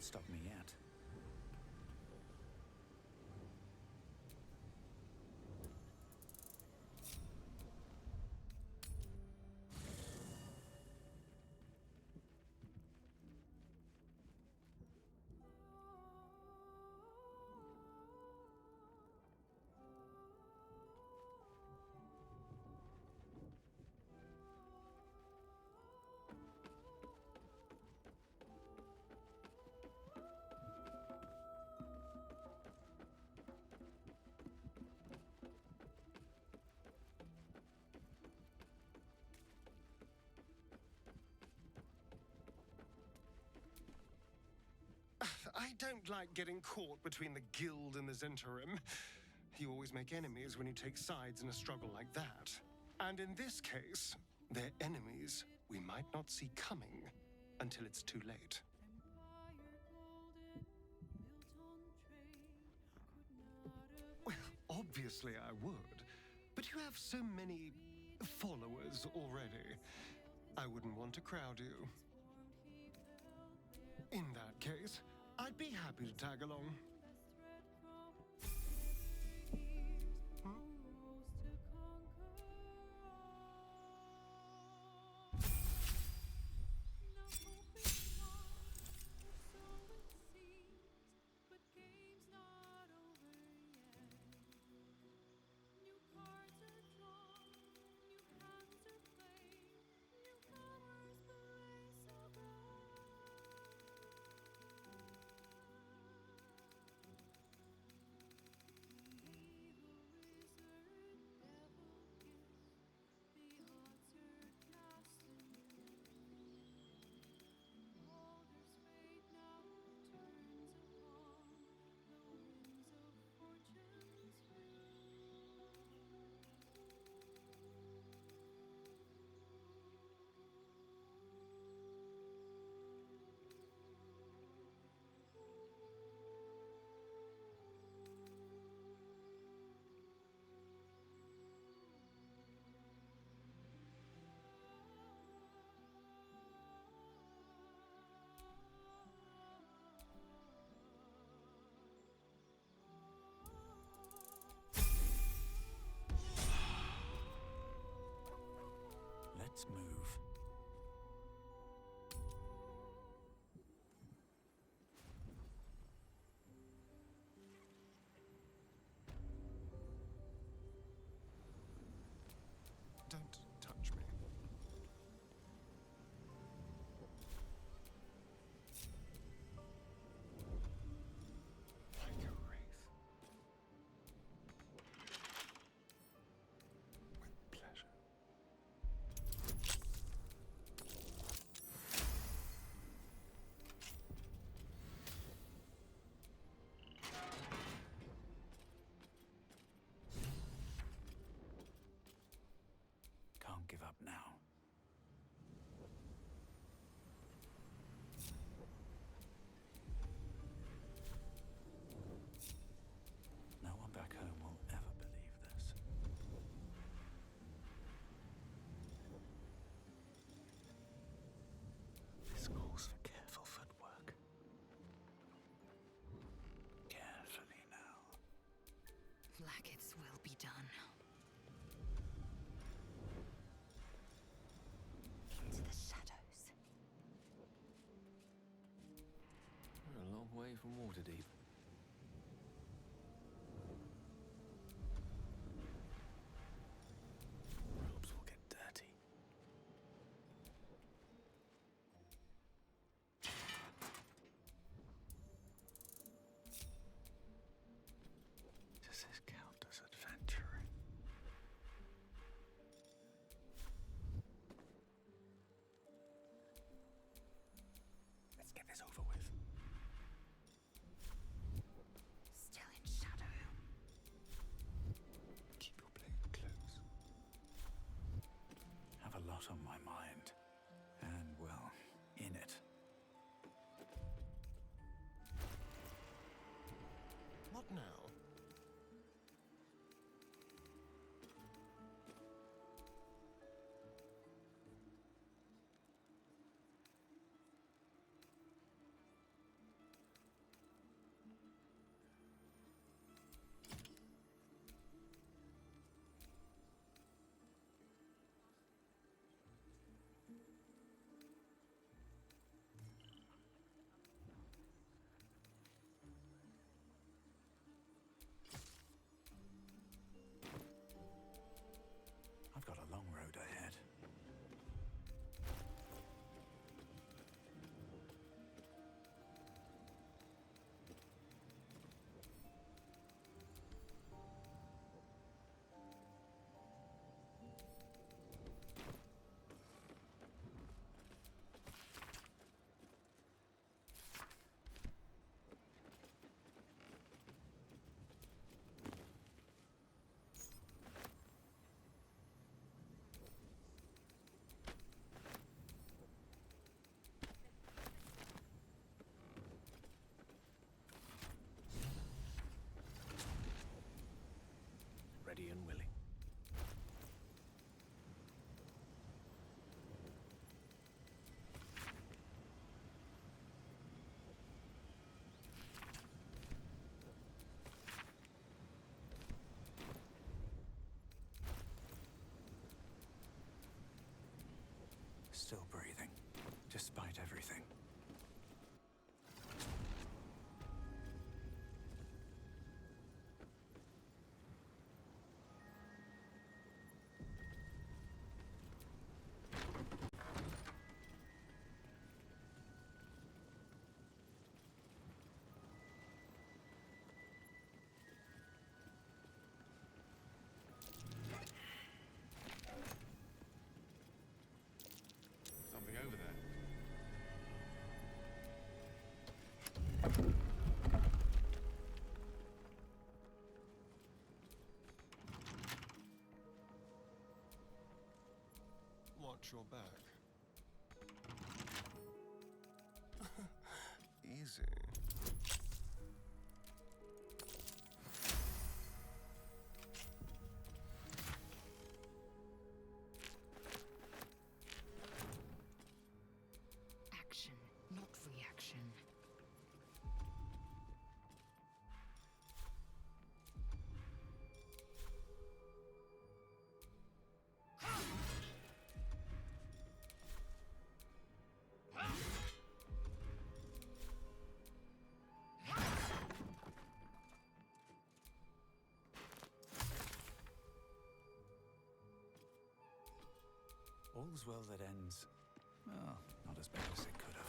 stop me yet. I don't like getting caught between the guild and the Zentarim. You always make enemies when you take sides in a struggle like that. And in this case, they're enemies we might not see coming until it's too late. Well, obviously I would, but you have so many followers already. I wouldn't want to crowd you. In that case, I'd be happy to tag along. Let's move. Don't touch me. Like a wraith. With pleasure. Can't give up now. No one back home will ever believe this. This calls for careful footwork. Carefully now. Like its will be done. Into the shadows. We're a long way from Waterdeep. Robes will get dirty. Does this count as adventuring? Let's get this over with. road ahead. Ready and willing. Still breathing, despite everything. Something over there. Watch your back. Easy. Action, not reaction. All's well that ends. Well, not as bad as it could have.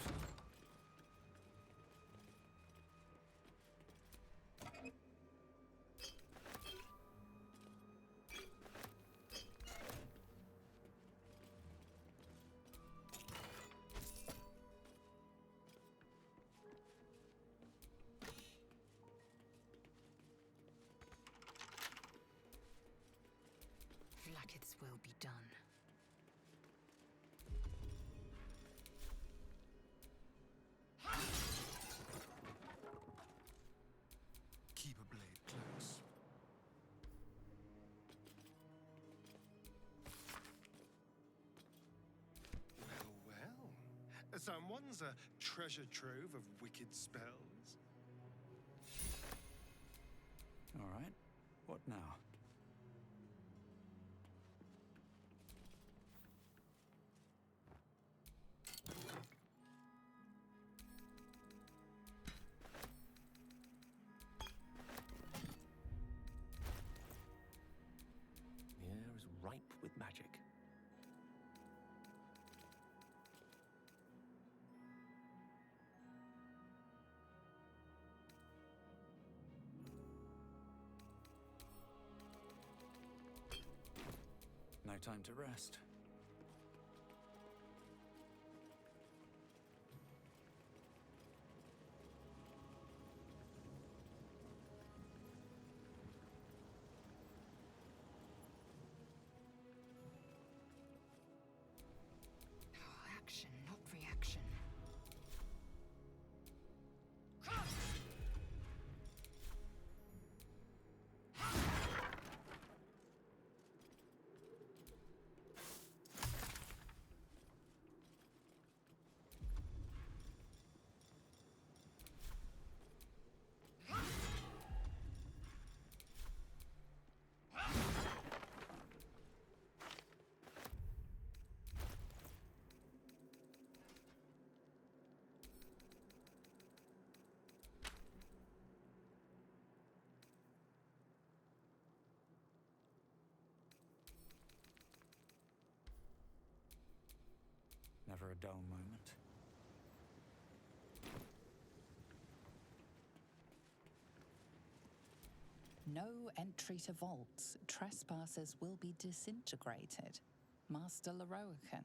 Vlaakith's will be done. Keep a blade close. Well. Someone's a treasure trove of wicked spells. All right, what now? The air is ripe with magic. No time to rest. Action, not reaction. a dull moment. No entry to vaults. Trespassers will be disintegrated. Master Leroican.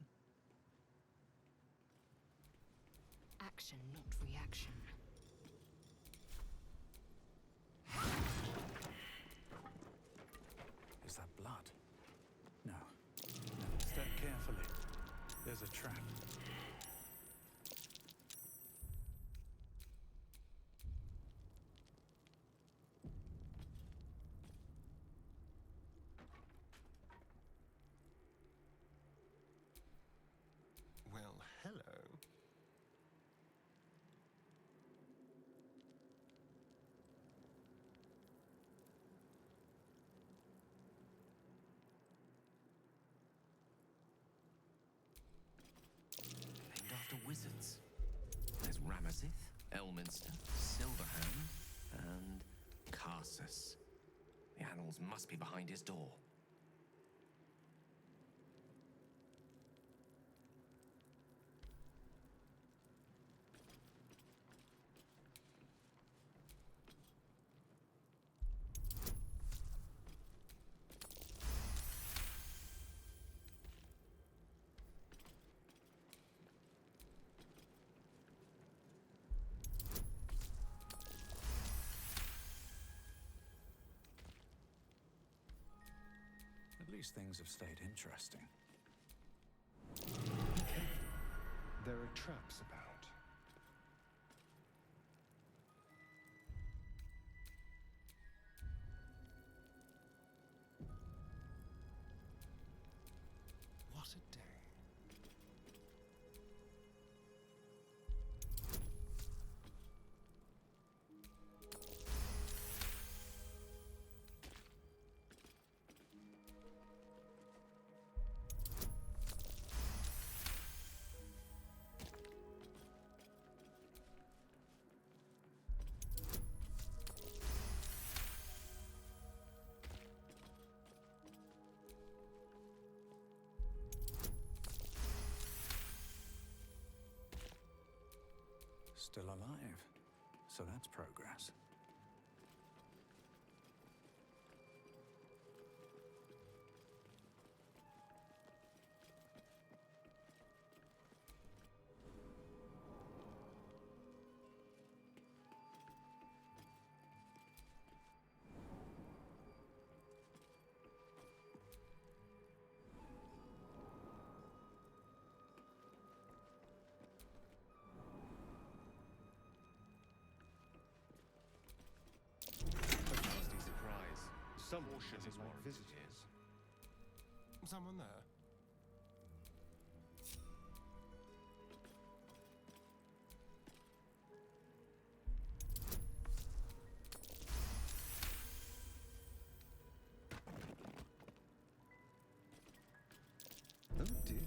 Action, not reaction. Is that blood? No. Step carefully. There's a trap. Well, hello. Named after wizards. There's Ramazith, Elminster, Silverhand, and Carsus. The animals must be behind his door. At least things have stayed interesting. Be careful. There are traps about. What a day. Still alive. So that's progress. Some portion is what visitors. Someone there? Oh dear.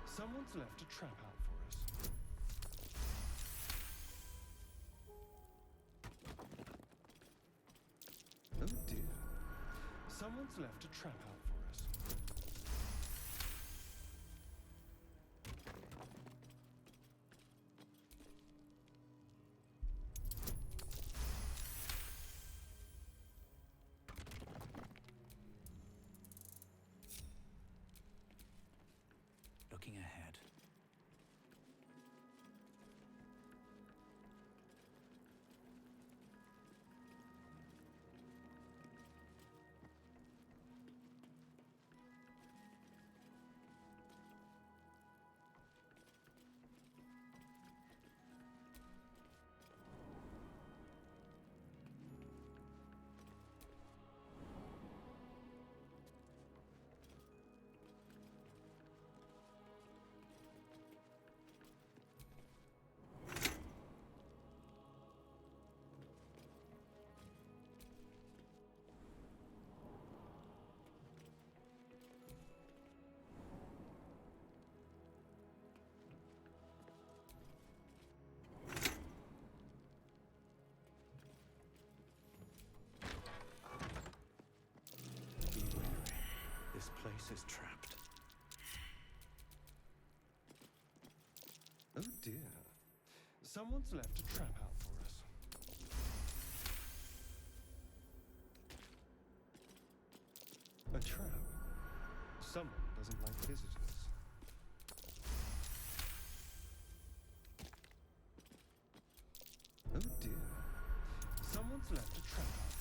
Someone's left a trap out for us. Oh dear. Someone's left a trap out for us. Looking ahead. This place is trapped. dear. Someone's left a trap out for us. A trap? Someone doesn't like visitors. Oh dear. Someone's left a trap out for us.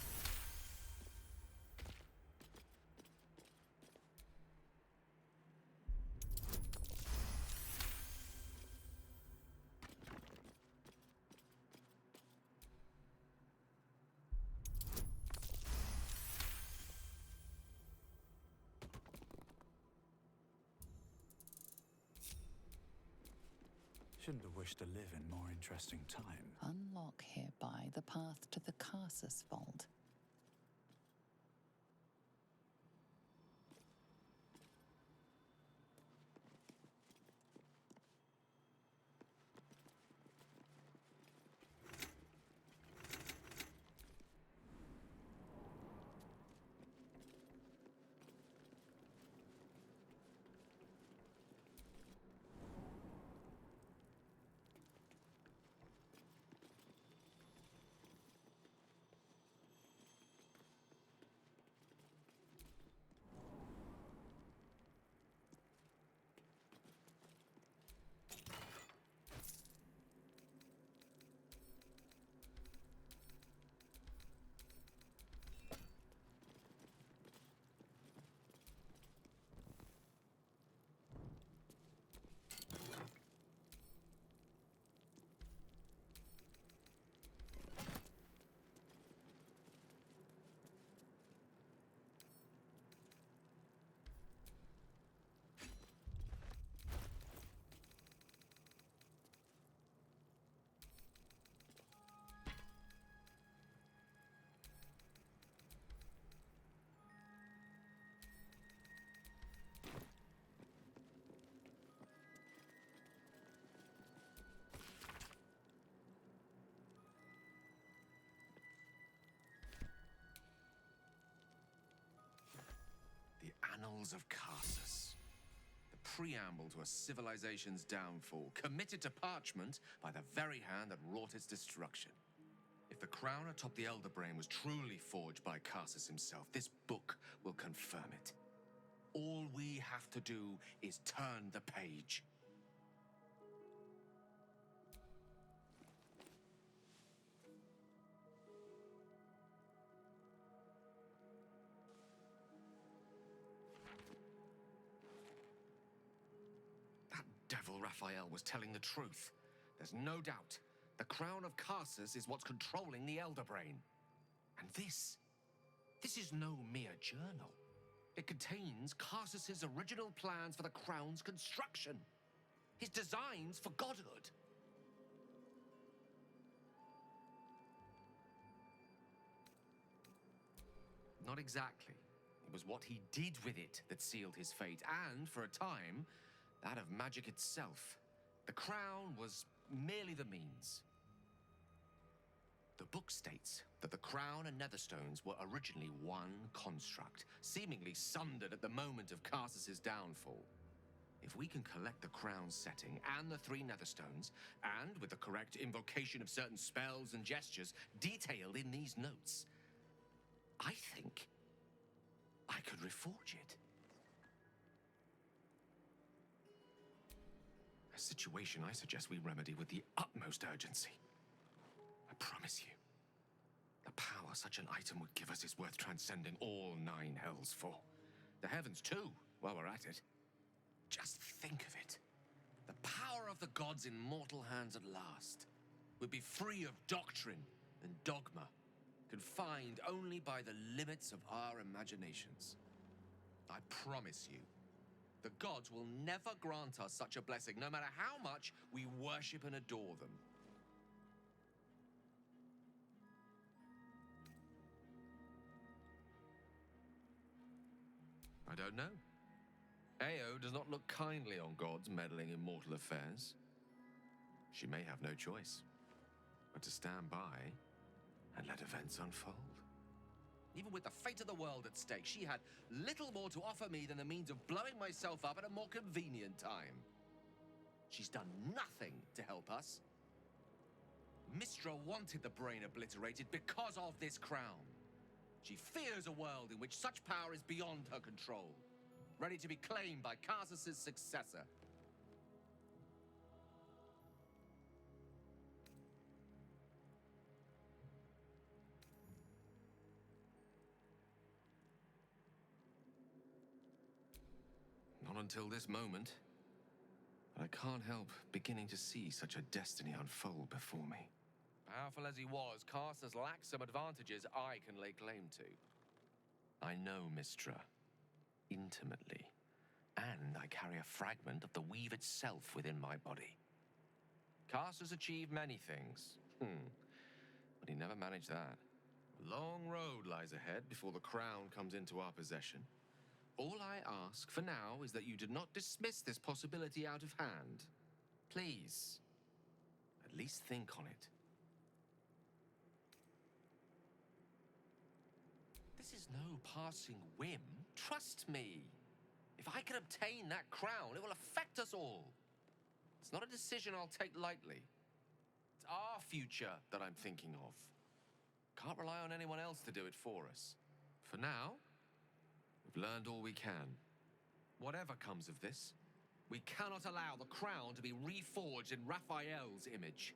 Shouldn't have wished to live in more interesting time. Unlock hereby the path to the Carsus Vault. The Annals of Carsus. The preamble to a civilization's downfall, committed to parchment by the very hand that wrought its destruction. If the crown atop the Elder Brain was truly forged by Carsus himself, this book will confirm it. All we have to do is turn the page. That devil Raphael was telling the truth. There's no doubt. The crown of Carsus is what's controlling the Elder Brain. And this is no mere journal. It contains Carsus's original plans for the crown's construction. His designs for godhood. Not exactly. It was what he did with it that sealed his fate, and, for a time, that of magic itself. The crown was merely the means. The book states that the crown and netherstones were originally one construct, seemingly sundered at the moment of Carsus's downfall. If we can collect the crown's setting and the 3 netherstones, and with the correct invocation of certain spells and gestures detailed in these notes, I think I could reforge it. A situation I suggest we remedy with the utmost urgency. I promise you, the power such an item would give us is worth transcending all 9 hells for. The heavens too, while we're at it. Just think of it. The power of the gods in mortal hands at last would be free of doctrine and dogma, confined only by the limits of our imaginations. I promise you, the gods will never grant us such a blessing, no matter how much we worship and adore them. I don't know. Ao does not look kindly on gods meddling in mortal affairs. She may have no choice but to stand by and let events unfold. Even with the fate of the world at stake, she had little more to offer me than the means of blowing myself up at a more convenient time. She's done nothing to help us. Mistra wanted the brain obliterated because of this crown. She fears a world in which such power is beyond her control, ready to be claimed by Karsus's successor. Not until this moment. But I can't help beginning to see such a destiny unfold before me. Powerful as he was, Karsus lacks some advantages I can lay claim to. I know Mistra intimately, and I carry a fragment of the weave itself within my body. Karsus achieved many things, but he never managed that. A long road lies ahead before the crown comes into our possession. All I ask for now is that you do not dismiss this possibility out of hand. Please, at least think on it. This is no passing whim. Trust me. If I can obtain that crown, it will affect us all. It's not a decision I'll take lightly. It's our future that I'm thinking of. Can't rely on anyone else to do it for us. For now, we've learned all we can. Whatever comes of this, we cannot allow the crown to be reforged in Raphael's image.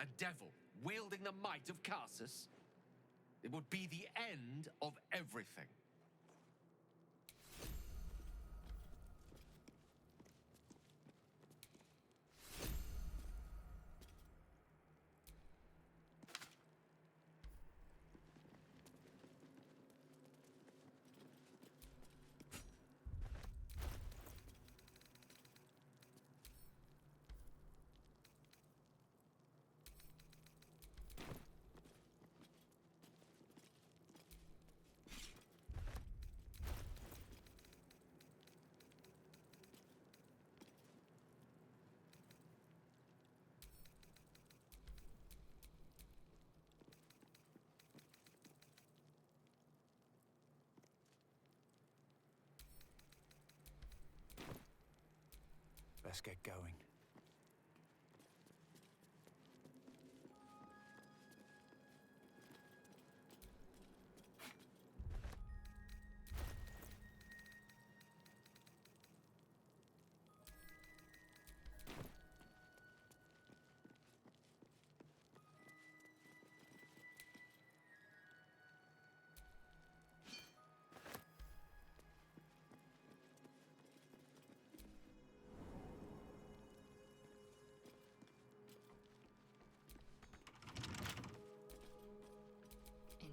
A devil wielding the might of Karsus. It would be the end of everything. Let's get going.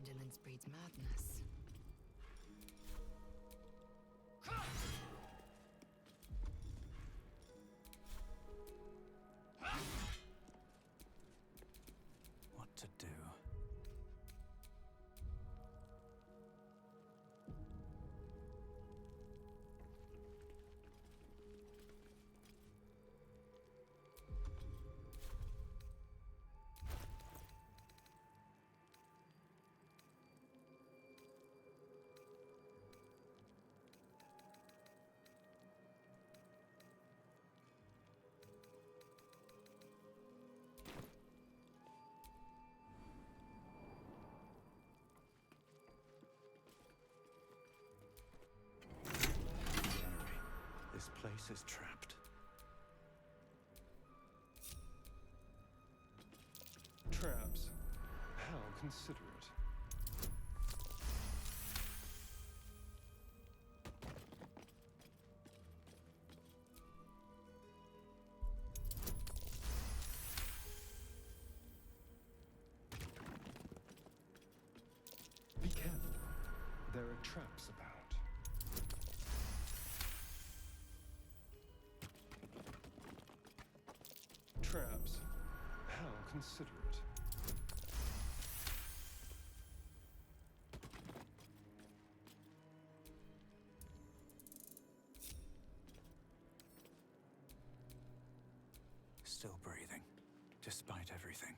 Indolence breeds madness. What to do? This place is trapped. Traps. How considerate. Be careful. There are traps about. Traps. How considerate. Still breathing, despite everything.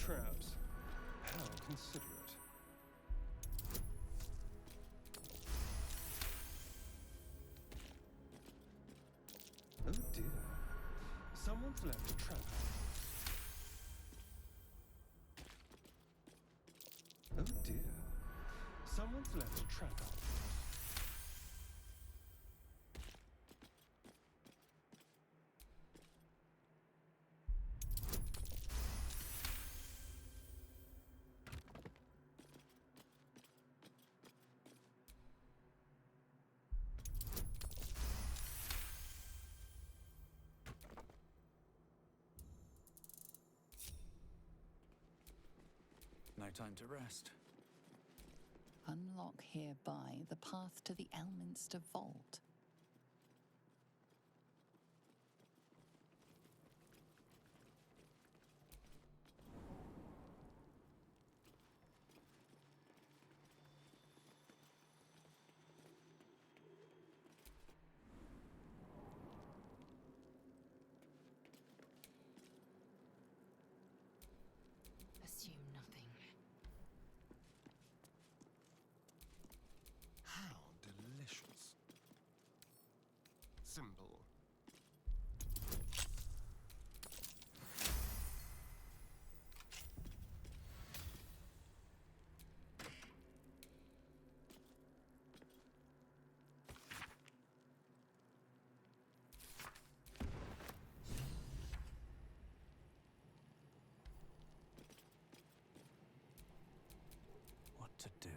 traps. How considerate. Oh dear. Someone's left a trap out. Oh dear. Someone's left a trap out. No time to rest. Unlock hereby the path to the Elminster Vault. Assume nothing. How delicious. Simple. What to do?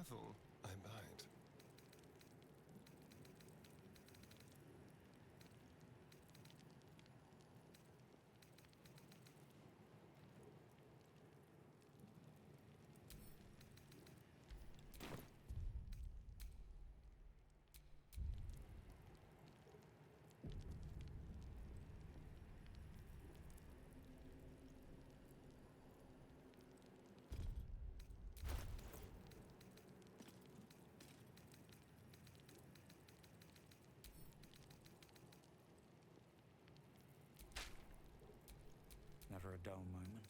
Careful, I bite. Never a dull moment.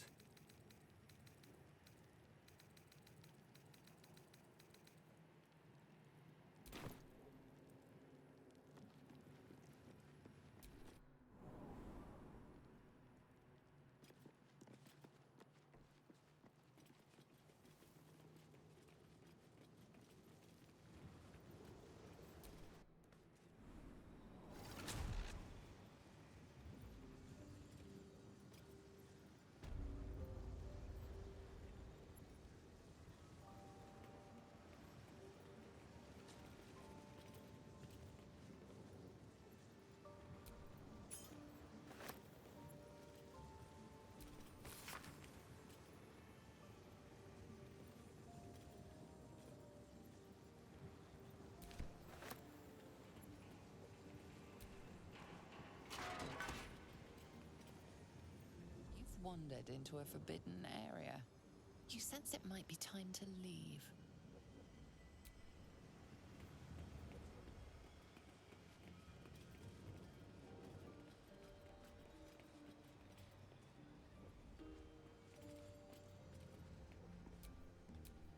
You've wandered into a forbidden area. You sense it might be time to leave.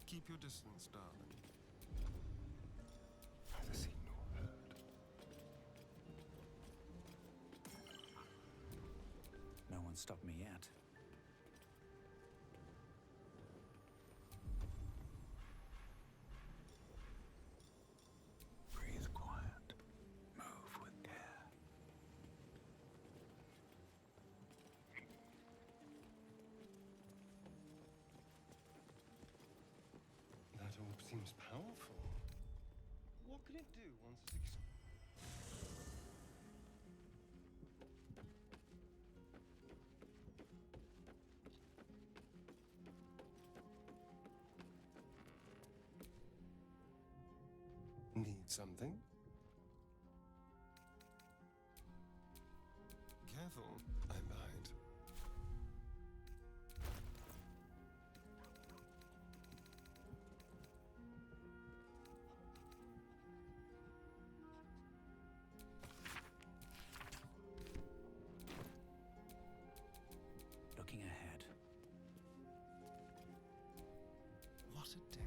Keep your distance, darling. Neither seen nor heard. No one stopped me yet. Breathe quiet. Move with care. That orb seems powerful. What can it do once it's Need something? Careful, I bite. Looking ahead. What a day.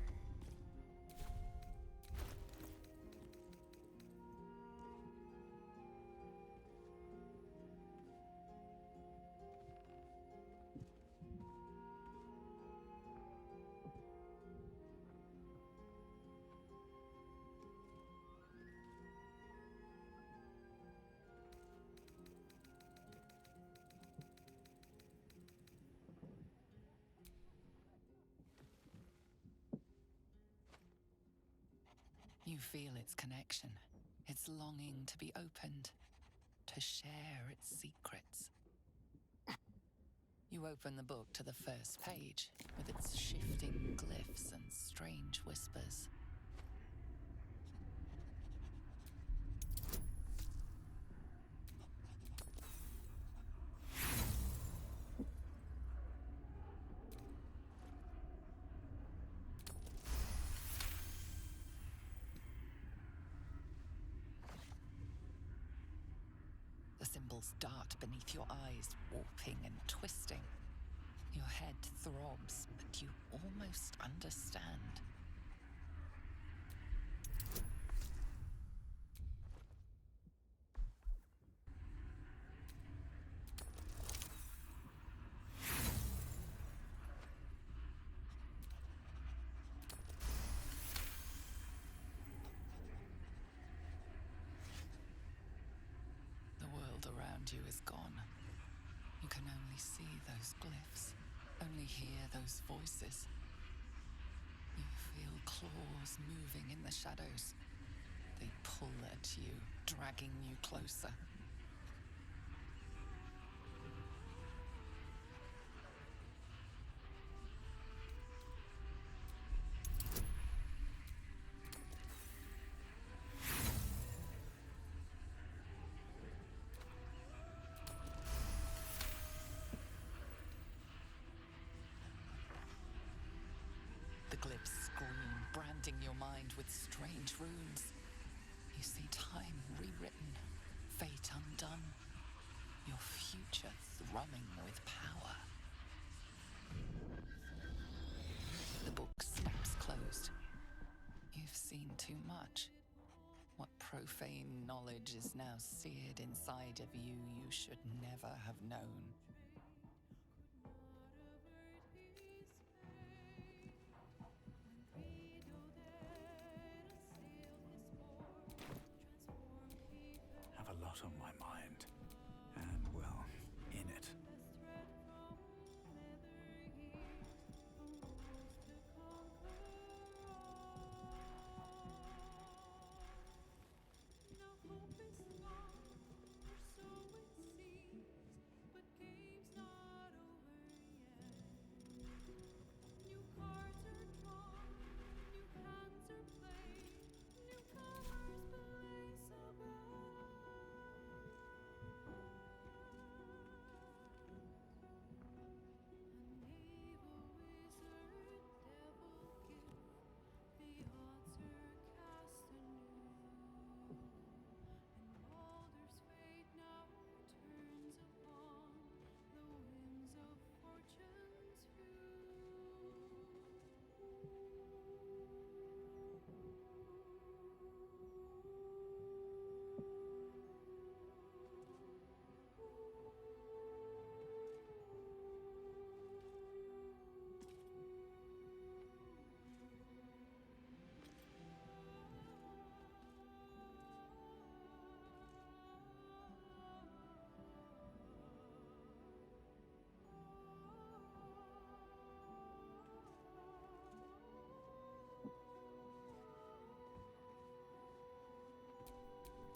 You feel its connection, its longing to be opened, to share its secrets. You open the book to the first page, with its shifting glyphs and strange whispers. The symbols dart beneath your eyes, warping and twisting. Your head throbs, but you almost understand. The world around you is gone. You can only see those glyphs, only hear those voices. You feel claws moving in the shadows. They pull at you, dragging you closer. The glyphs scream, branding your mind with strange runes. You see time rewritten, fate undone, your future thrumming with power. The book snaps closed. You've seen too much. What profane knowledge is now seared inside of you should never have known. Have a lot on my mind. And, well, in it.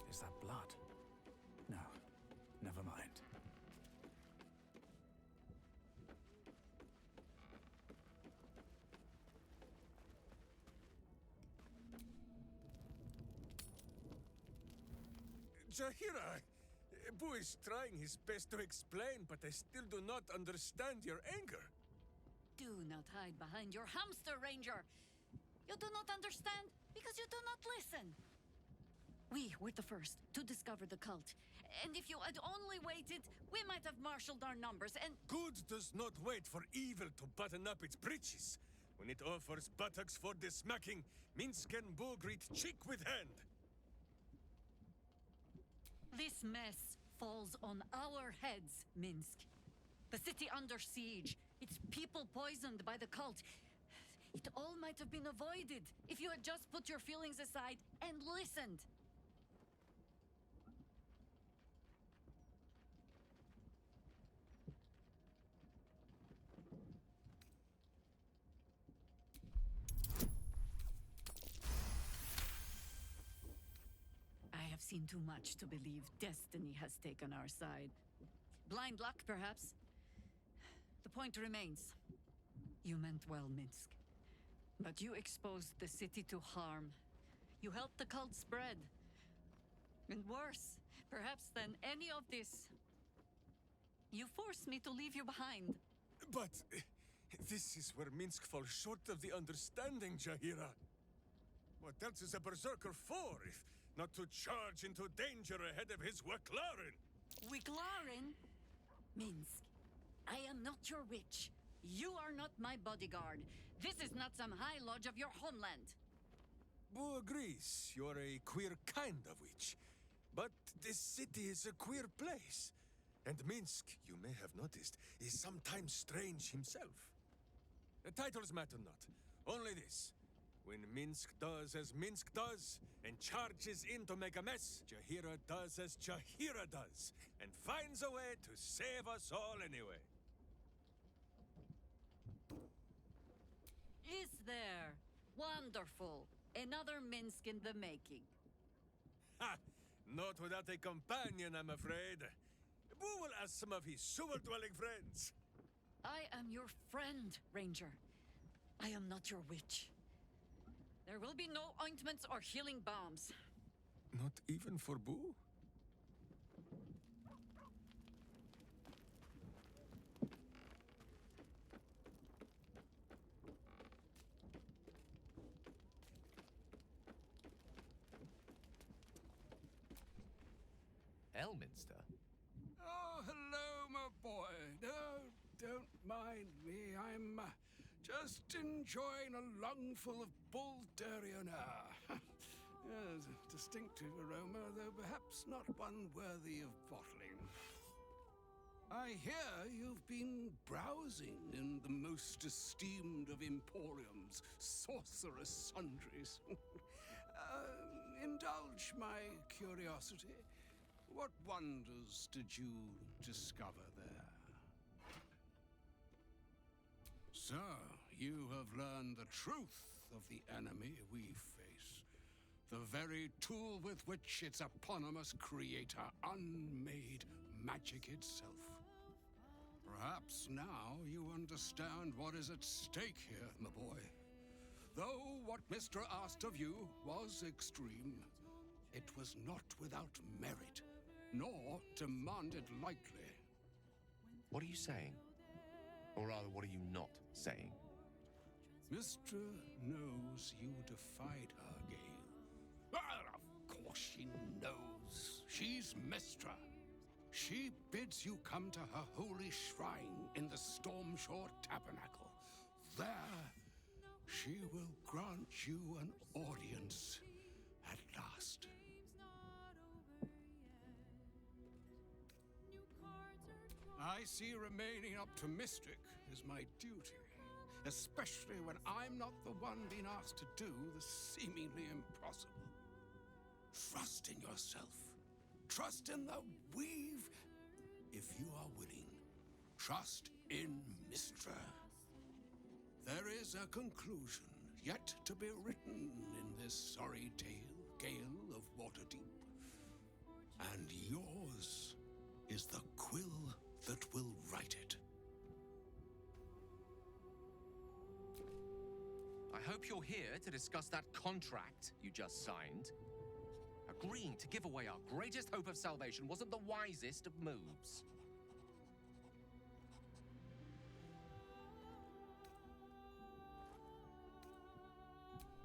Is that blood? No, never mind. Jahira, Boo is trying his best to explain, but I still do not understand your anger. Do not hide behind your hamster, Ranger. You do not understand because you do not listen. We were the first to discover the cult. And if you had only waited, we might have marshaled our numbers and... Good does not wait for evil to button up its breeches. When it offers buttocks for the smacking, Minsk and Boo greet cheek with hand. This mess falls on our heads, Minsk. The city under siege, its people poisoned by the cult. It all might have been avoided if you had just put your feelings aside and listened. I have seen too much to believe destiny has taken our side. Blind luck, perhaps. The point remains. You meant well, Minsk. But you exposed the city to harm. You helped the cult spread. And worse, perhaps than any of this, you forced me to leave you behind. But this is where Minsk falls short of the understanding, Jahira. What else is a berserker for, if not to charge into danger ahead of his Waklaren? Wiklaren? Minsk, I am not your witch. You are not my bodyguard. This is not some high lodge of your homeland. Boo agrees you're a queer kind of witch. But this city is a queer place. And Minsk, you may have noticed, is sometimes strange himself. The titles matter not. Only this. When Minsk does as Minsk does, and charges in to make a mess, Jahira does as Jahira does, and finds a way to save us all anyway. Is there one Wonderful. Another Minsk in the making. Ha! Not without a companion, I'm afraid. Boo will ask some of his sewer-dwelling friends. I am your friend, Ranger. I am not your witch. There will be no ointments or healing balms. Not even for Boo? Elminster? Oh, hello, my boy. No, don't mind me. I'm just enjoying a lungful of Baldurian air. Yes, a distinctive aroma, though perhaps not one worthy of bottling. I hear you've been browsing in the most esteemed of emporiums, sorcerous sundries. Indulge my curiosity. What wonders did you discover there? So, you have learned the truth of the enemy we face. The very tool with which its eponymous creator unmade magic itself. Perhaps now you understand what is at stake here, my boy. Though what Mr. asked of you was extreme, it was not without merit, nor demanded lightly. What are you saying? Or rather, what are you not saying? Mr. knows you defied her, Gale. Well, of course she knows. She's Mistra. She bids you come to her holy shrine in the Stormshore Tabernacle. There, she will grant you an audience at last. I see remaining optimistic is my duty, especially when I'm not the one being asked to do the seemingly impossible. Trust in yourself. Trust in the weave. If you are willing, trust in Mistra. There is a conclusion yet to be written in this sorry tale, Gale of Waterdeep. And yours is the quill that will write it. I hope you're here to discuss that contract you just signed. Agreeing to give away our greatest hope of salvation wasn't the wisest of moves.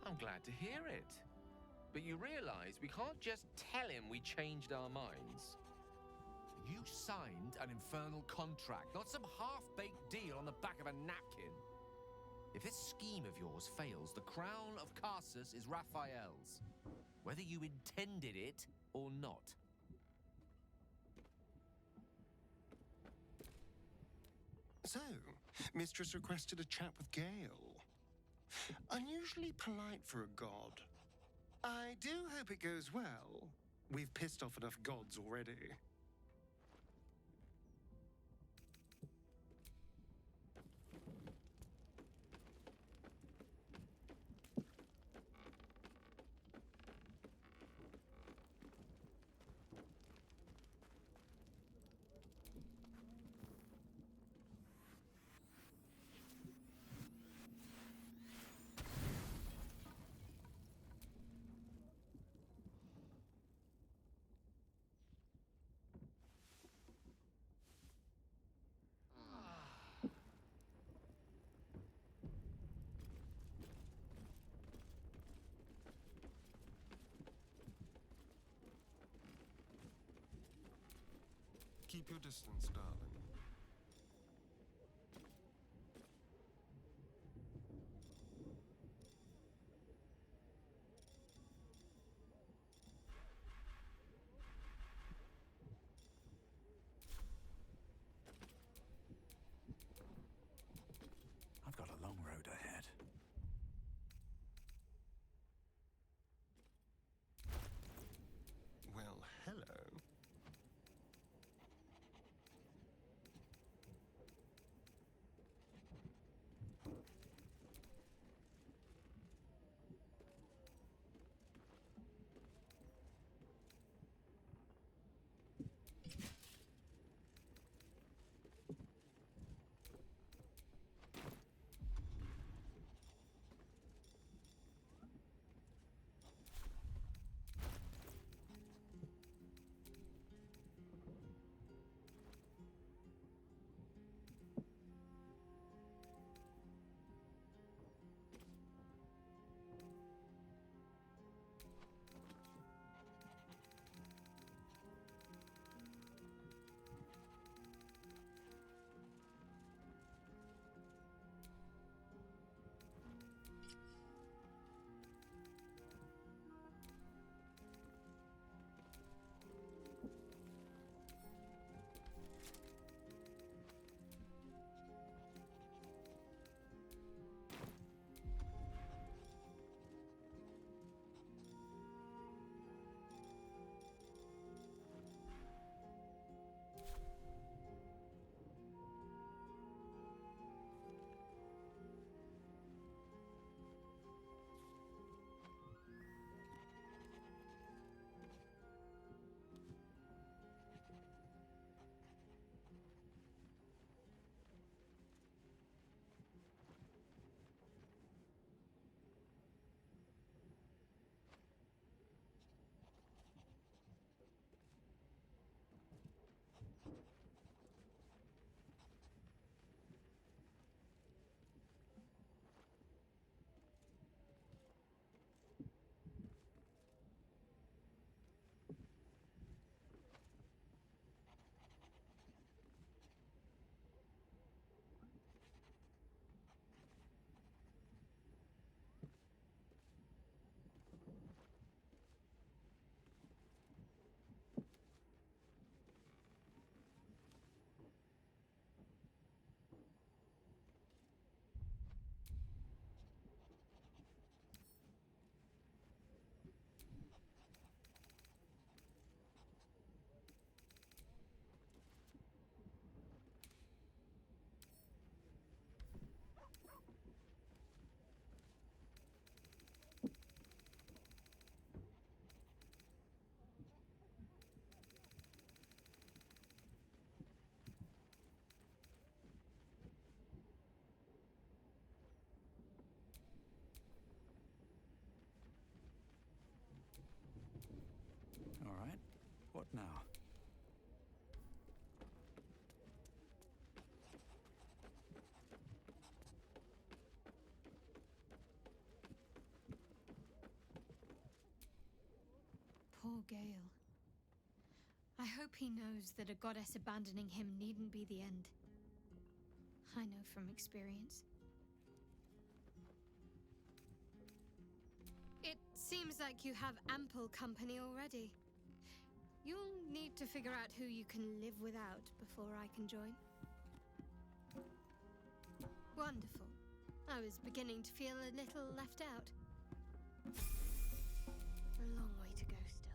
I'm glad to hear it. But you realize we can't just tell him we changed our minds. You signed an infernal contract, not some half-baked deal on the back of a napkin. If this scheme of yours fails, the crown of Karsus is Raphael's, whether you intended it or not. So, Mistress requested a chat with Gale. Unusually polite for a god. I do hope it goes well. We've pissed off enough gods already. Keep your distance, darling. I've got a long road ahead. Well, hello. Gale. I hope he knows that a goddess abandoning him needn't be the end. I know from experience. It seems like you have ample company already. You'll need to figure out who you can live without before I can join. Wonderful. I was beginning to feel a little left out. A long way to go still.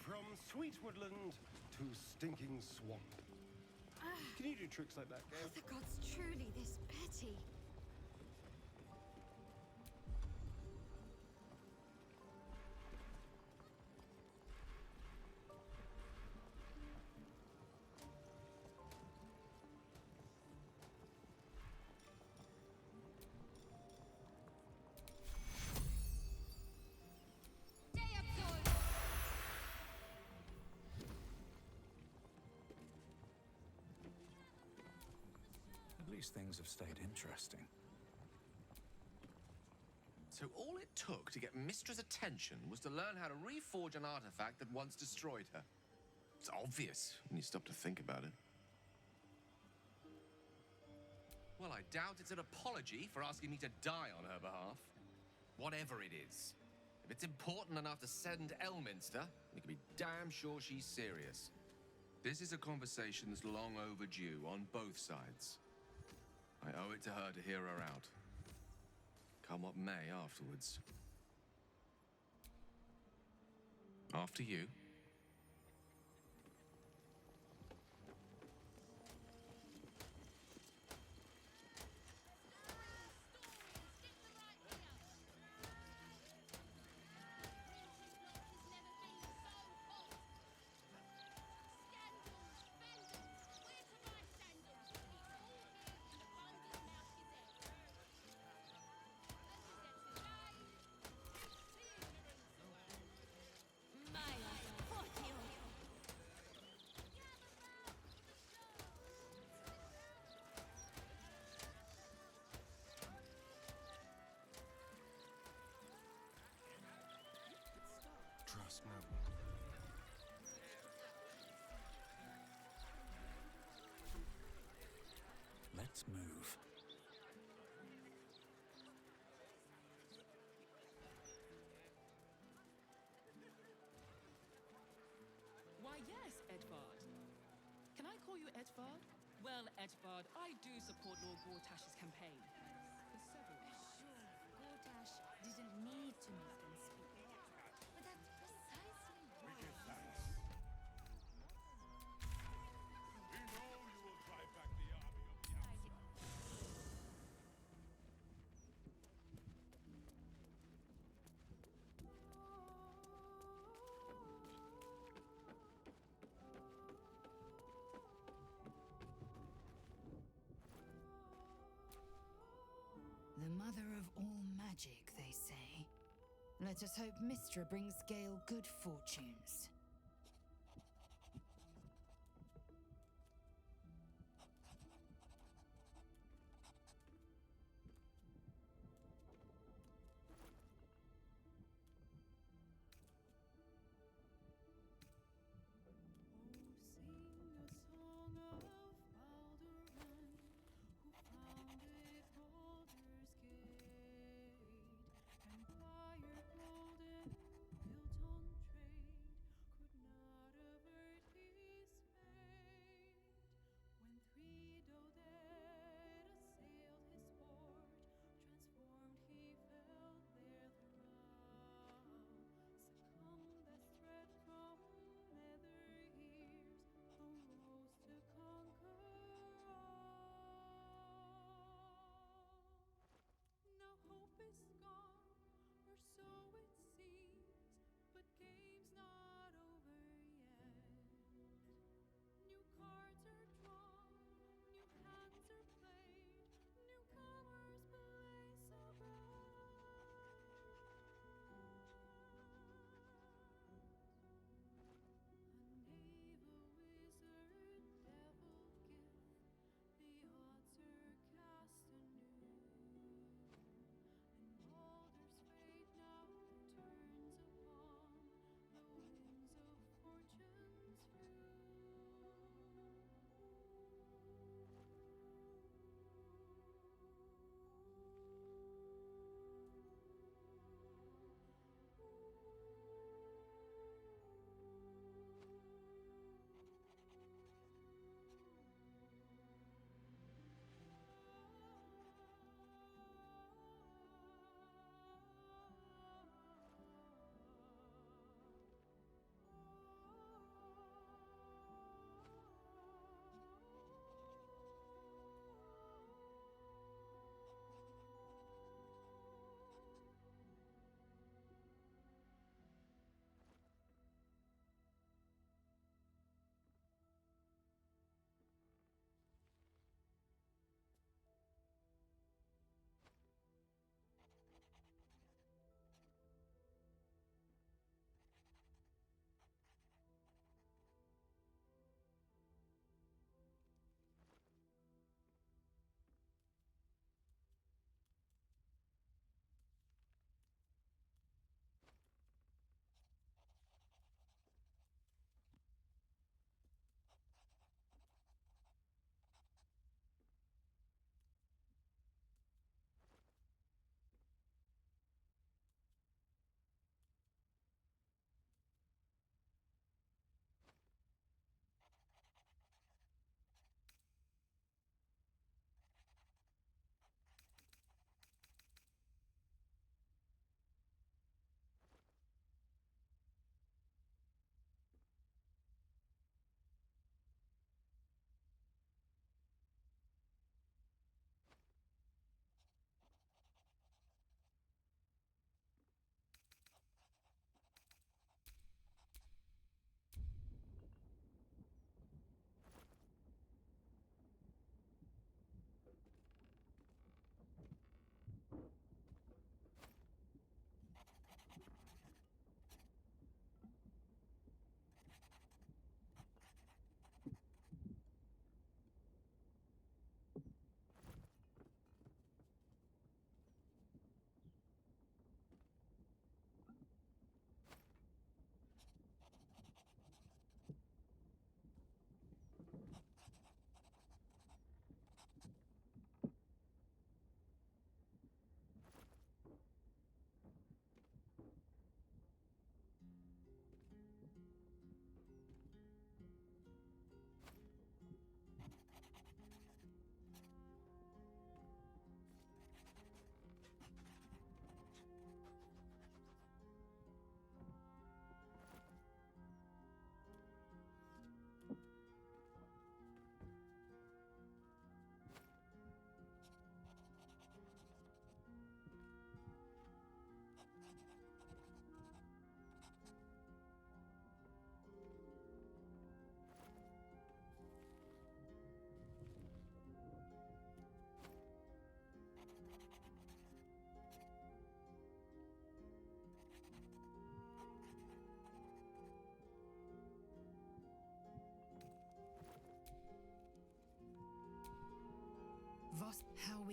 From sweet woodland to stinking swamp. Can you do tricks like that, Gale? Are the gods truly this petty? At least things have stayed interesting. So all it took to get Mystra's attention was to learn how to reforge an artifact that once destroyed her. It's obvious when you stop to think about it. Well, I doubt it's an apology for asking me to die on her behalf. Whatever it is. If it's important enough to send Elminster, we can be damn sure she's serious. This is a conversation that's long overdue on both sides. I owe it to her to hear her out. Come what may afterwards. After you. Trust no one. Let's move. Why, yes, Edvard. Can I call you Edvard? Well, Edvard, I do support Lord Gortash's campaign. For several reasons. Sure, Gortash didn't need to make them speak. But that's precisely why. We know you will drive back the army of the outside. The mother of all magic, they say. Let us hope Mystra brings Gale good fortunes.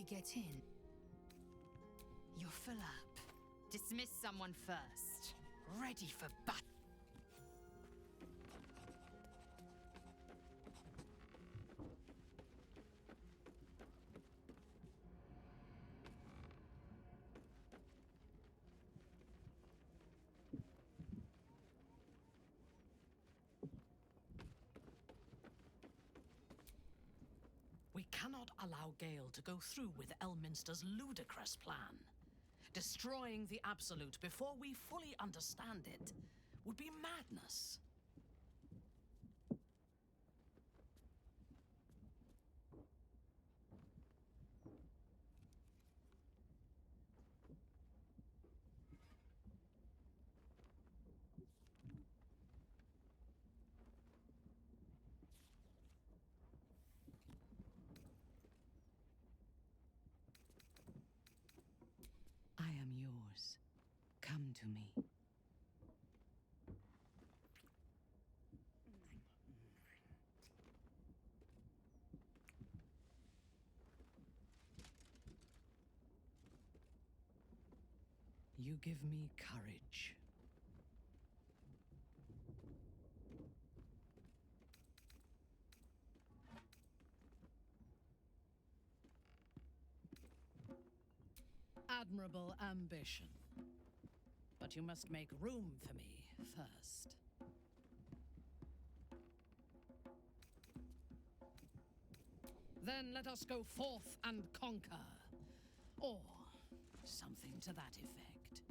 get in? You're full up. Dismiss someone first. Ready for battle. We cannot allow Gale to go through with Elminster's ludicrous plan. Destroying the Absolute before we fully understand it would be madness. I am yours. Come to me. You give me courage. Admirable ambition. But you must make room for me first. Then let us go forth and conquer. Or something to that effect.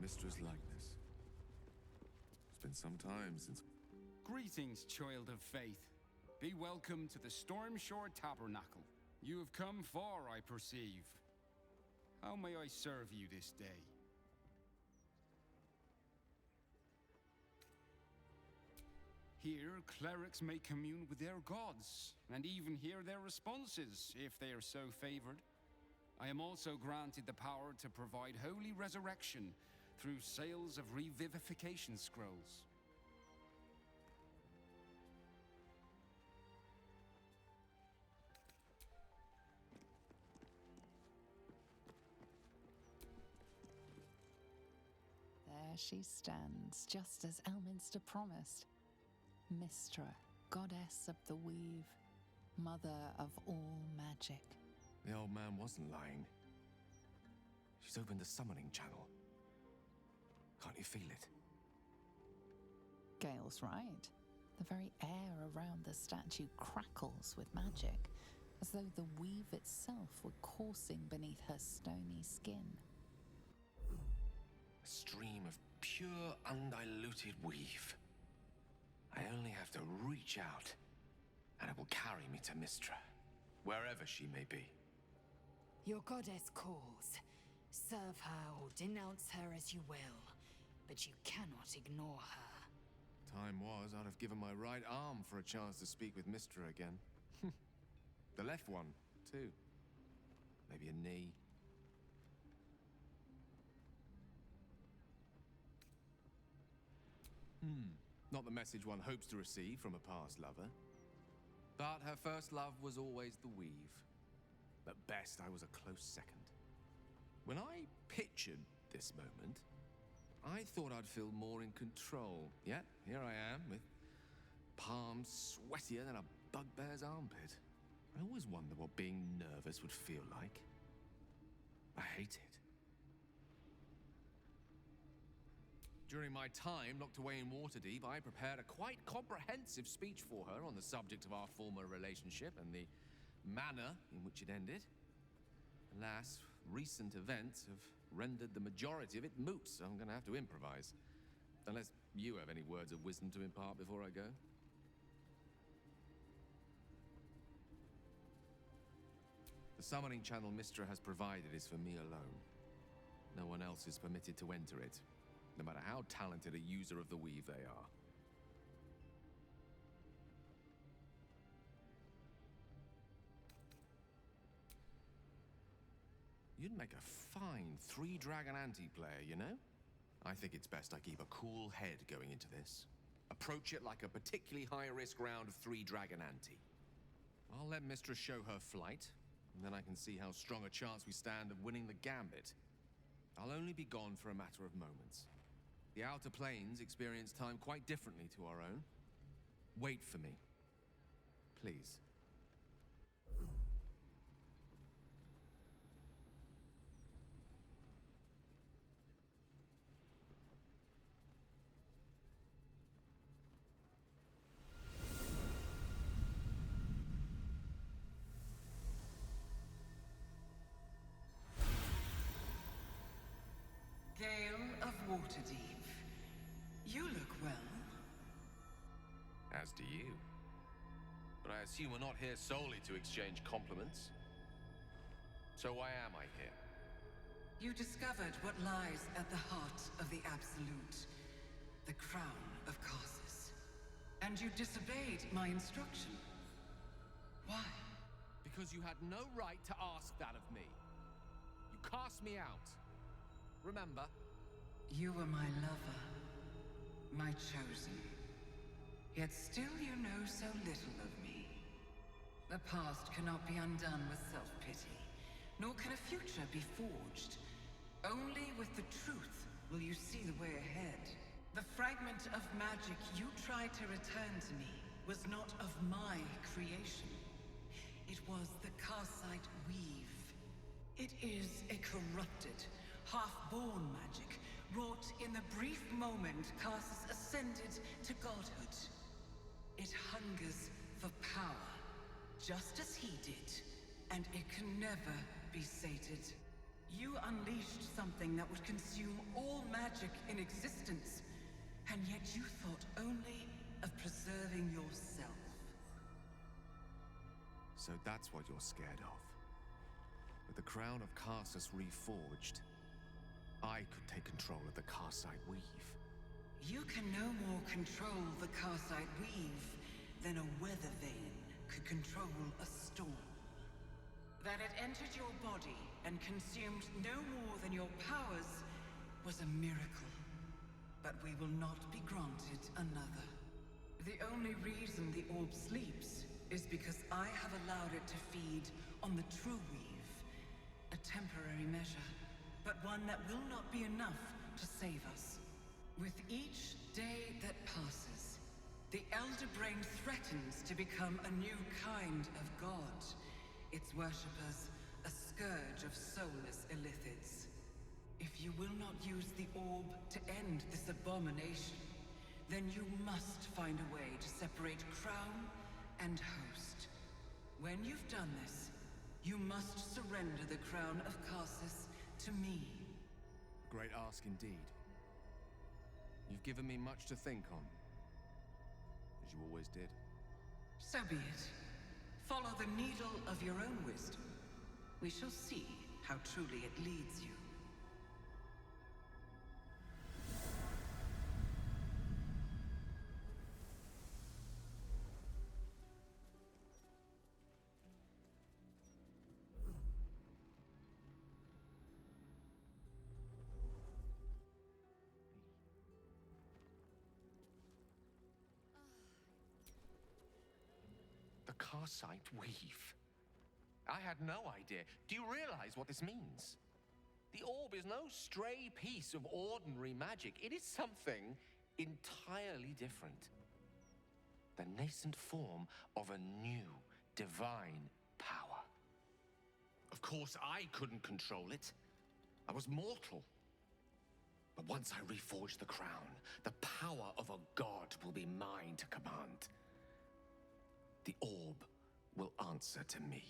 Mistra's likeness. It's been some time since... Greetings, child of faith. Be welcome to the Stormshore Tabernacle. You have come far, I perceive. How may I serve you this day? Here, clerics may commune with their gods, and even hear their responses, if they are so favored. I am also granted the power to provide holy resurrection through sales of revivification scrolls. There she stands, just as Elminster promised. Mystra, goddess of the weave, mother of all magic. The old man wasn't lying. She's opened the summoning channel. Can't you feel it? Gale's right. The very air around the statue crackles with magic, as though the weave itself were coursing beneath her stony skin. A stream of pure, undiluted weave. I only have to reach out, and it will carry me to Mystra, wherever she may be. Your goddess calls. Serve her or denounce her as you will, but you cannot ignore her. Time was, I'd have given my right arm for a chance to speak with Mystra again. The left one, too. Maybe a knee. Not the message one hopes to receive from a past lover. But her first love was always the weave. At best, I was a close second. When I pictured this moment, I thought I'd feel more in control. Yet, here I am, with palms sweatier than a bugbear's armpit. I always wondered what being nervous would feel like. I hate it. During my time locked away in Waterdeep, I prepared a quite comprehensive speech for her on the subject of our former relationship and the manner in which it ended. Alas, recent events have rendered the majority of it moot, so I'm going to have to improvise. Unless you have any words of wisdom to impart before I go. The summoning channel Mystra has provided is for me alone. No one else is permitted to enter it, no matter how talented a user of the weave they are. You'd make a fine three-dragon anti-player, you know? I think it's best I keep a cool head going into this. Approach it like a particularly high-risk round of three-dragon ante. I'll let Mistress show her flight, and then I can see how strong a chance we stand of winning the gambit. I'll only be gone for a matter of moments. The Outer Planes experience time quite differently to our own. Wait for me. Please. Gale of Waterdeep. You look well. As do you. But I assume we're not here solely to exchange compliments. So why am I here? You discovered what lies at the heart of the Absolute, the crown of Karsus. And you disobeyed my instruction. Why? Because you had no right to ask that of me. You cast me out. Remember? You were my lover, my chosen. Yet still you know so little of me. The past cannot be undone with self-pity, nor can a future be forged. Only with the truth will you see the way ahead. The fragment of magic you tried to return to me was not of my creation. It was the Karsite weave. It is a corrupted, half-born magic, wrought in the brief moment Karsus ascended to godhood. It hungers for power, just as he did, and it can never be sated. You unleashed something that would consume all magic in existence, and yet you thought only of preserving yourself. So that's what you're scared of. With the crown of Karsus reforged, I could take control of the Karsite weave. You can no more control the Karsite weave than a weather vane could control a storm. That it entered your body and consumed no more than your powers was a miracle. But we will not be granted another. The only reason the orb sleeps is because I have allowed it to feed on the true weave. A temporary measure, but one that will not be enough to save us. With each day that passes, the Elder Brain threatens to become a new kind of god. Its worshippers, a scourge of soulless illithids. If you will not use the orb to end this abomination, then you must find a way to separate crown and host. When you've done this, you must surrender the crown of Karsus to me. Great ask indeed. You've given me much to think on. As you always did. So be it. Follow the needle of your own wisdom. We shall see how truly it leads you. Karsite weave. I had no idea. Do you realize what this means? The orb is no stray piece of ordinary magic. It is something entirely different. The nascent form of a new divine power. Of course, I couldn't control it. I was mortal. But once I reforge the crown, the power of a god will be mine to command. The orb will answer to me.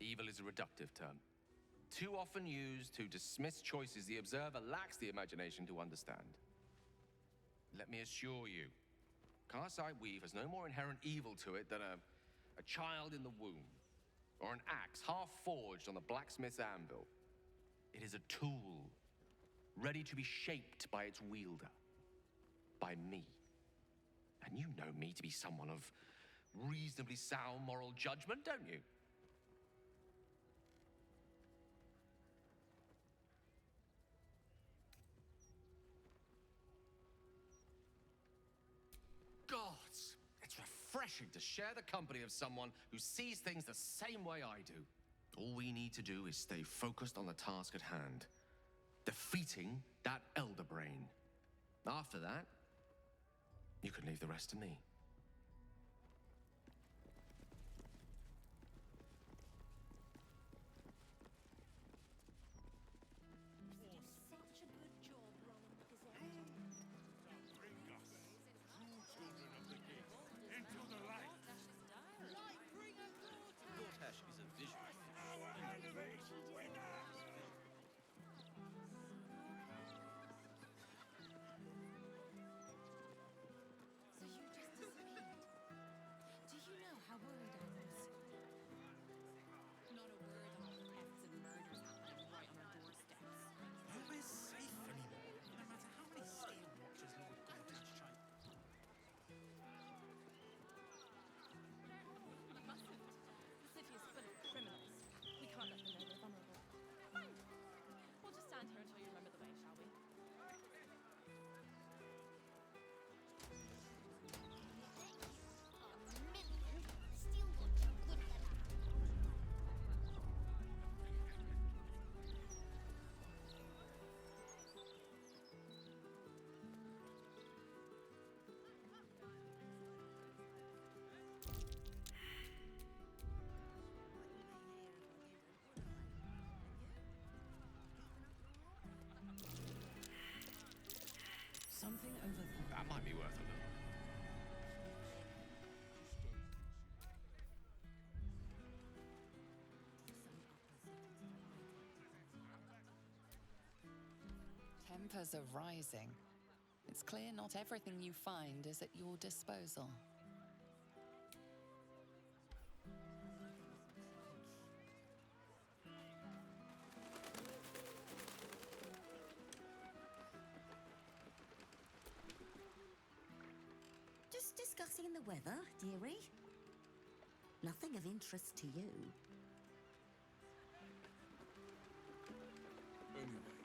Evil is a reductive term, too often used to dismiss choices the observer lacks the imagination to understand. Let me assure you, Carsite Weave has no more inherent evil to it than a child in the womb, or an axe half forged on the blacksmith's anvil. It is a tool, ready to be shaped by its wielder, by me. And you know me to be someone of reasonably sound moral judgment, don't you? Gods, it's refreshing to share the company of someone who sees things the same way I do. All we need to do is stay focused on the task at hand, defeating that Elder Brain. After that, you can leave the rest to me. Such a good job running the Gazette. Bring us, true children of the gate, into the light. Gortash is a vision. Our enemies winner! So you just disappeared. Do you know how worried I was? Not a word of all the thefts and murders happening right on our doorsteps. Nowhere's safe anymore, no matter how many steel watchers Lord Gortash tried. I mustn't. The city is full of criminals. We can't let them know we're vulnerable. Fine. We'll just stand here until you remember the way, shall we? Still got you good fella. Something over there. That might be worth a look. Tempers are rising. It's clear not everything you find is at your disposal. Just discussing the weather, dearie. Nothing of interest to you. Anyway,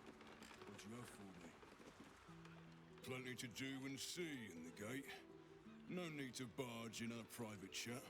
what do you have for me? Plenty to do and see in the gate. No need to barge in our private chat.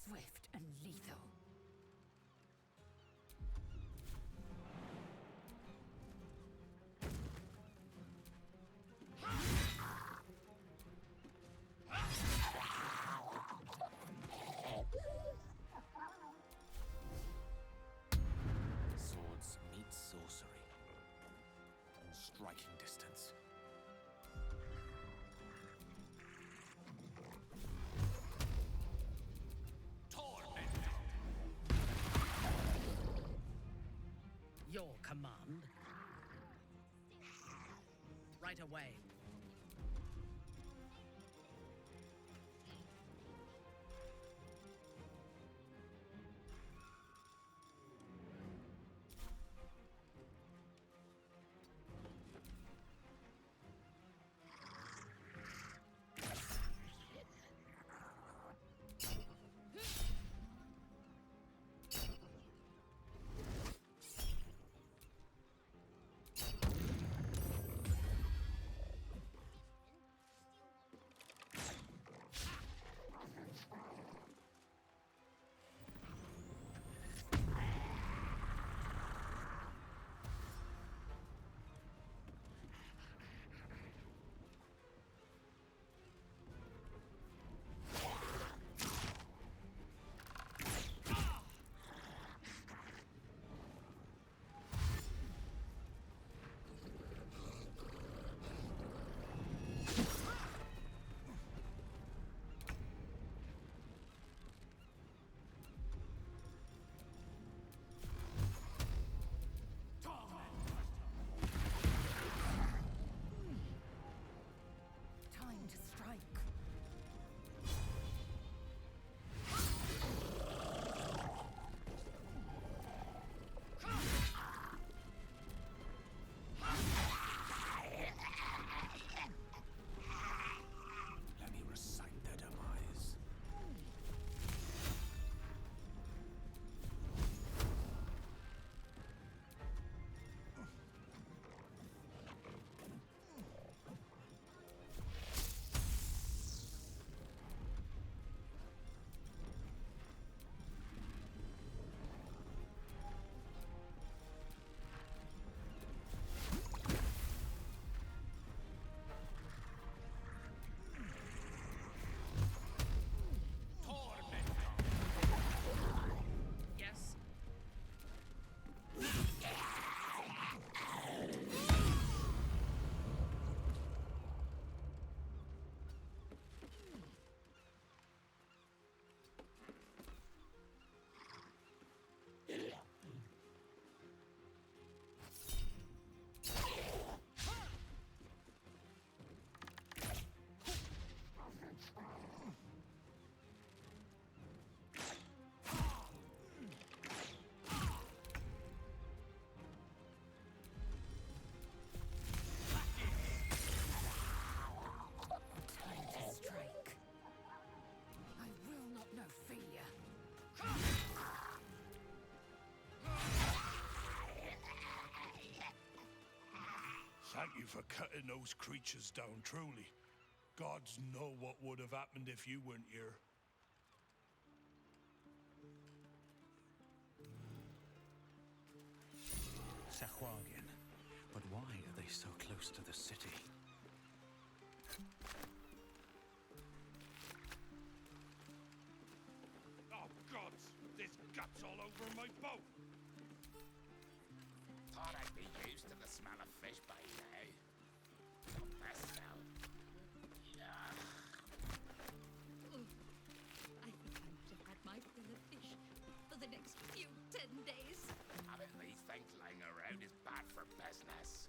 Swift and lethal. Swords meet sorcery. In striking distance. Your command. Right away. Thank you for cutting those creatures down, truly. Gods know what would have happened if you weren't here. Sahuagin. But why are they so close to the city? Oh, gods! There's guts all over my boat! Thought I'd be used to the smell of fish by now. Not the best smell. Yuck. I think I might have had my fill of fish for the next few 10 days. Having these things lying around is bad for business.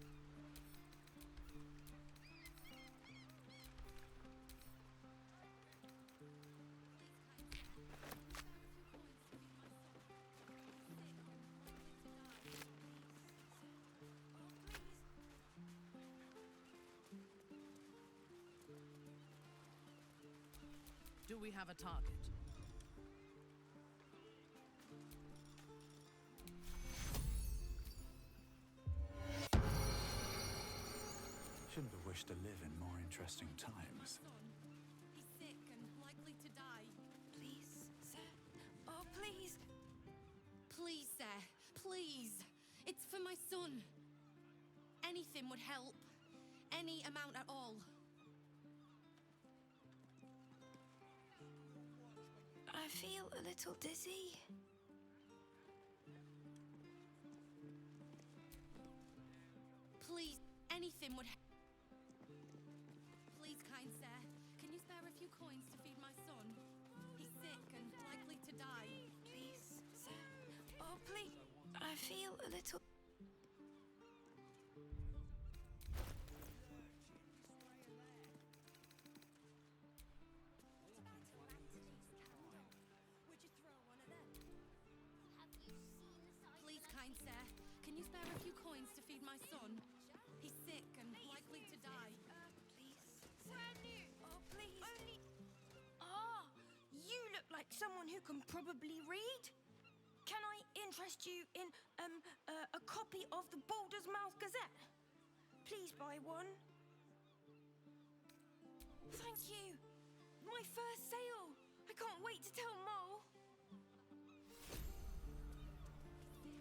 Do we have a target? Shouldn't have wished to live in more interesting times. He's sick and likely to die. Please, sir. Oh, please. Please, sir. Please. It's for my son. Anything would help. Any amount at all. I feel a little dizzy. Please, anything would help. Please, kind sir, can you spare a few coins to feed my son? He's sick and likely to die. Please, sir. Oh, please. I feel a little... Please, kind sir, can you spare a few coins to feed my son? He's sick and likely to die. Please, sir. Oh, please. You look like someone who can probably read. Can I interest you in a copy of the Baldur's Mouth Gazette? Please buy one. Thank you. My first sale. I can't wait to tell Mole.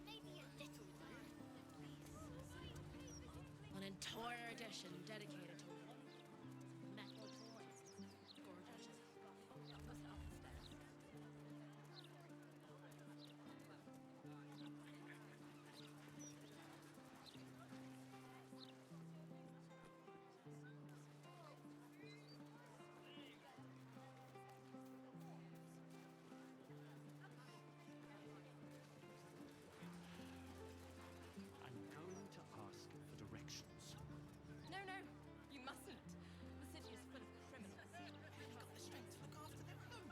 Maybe a little one, please. An entire edition dedicated to metal toys. Gorgeous. I'm going to ask for directions. No, no, you mustn't. The city is full of criminals. They've got the strength to look after their own.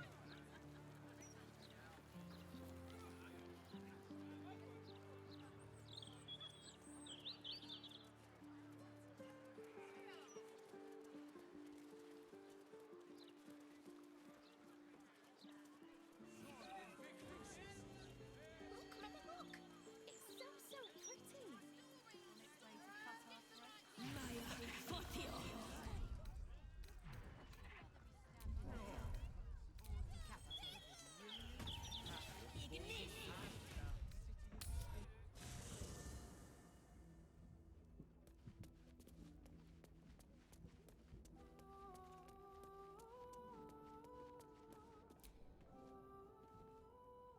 Look, Mama, look. It's so pretty.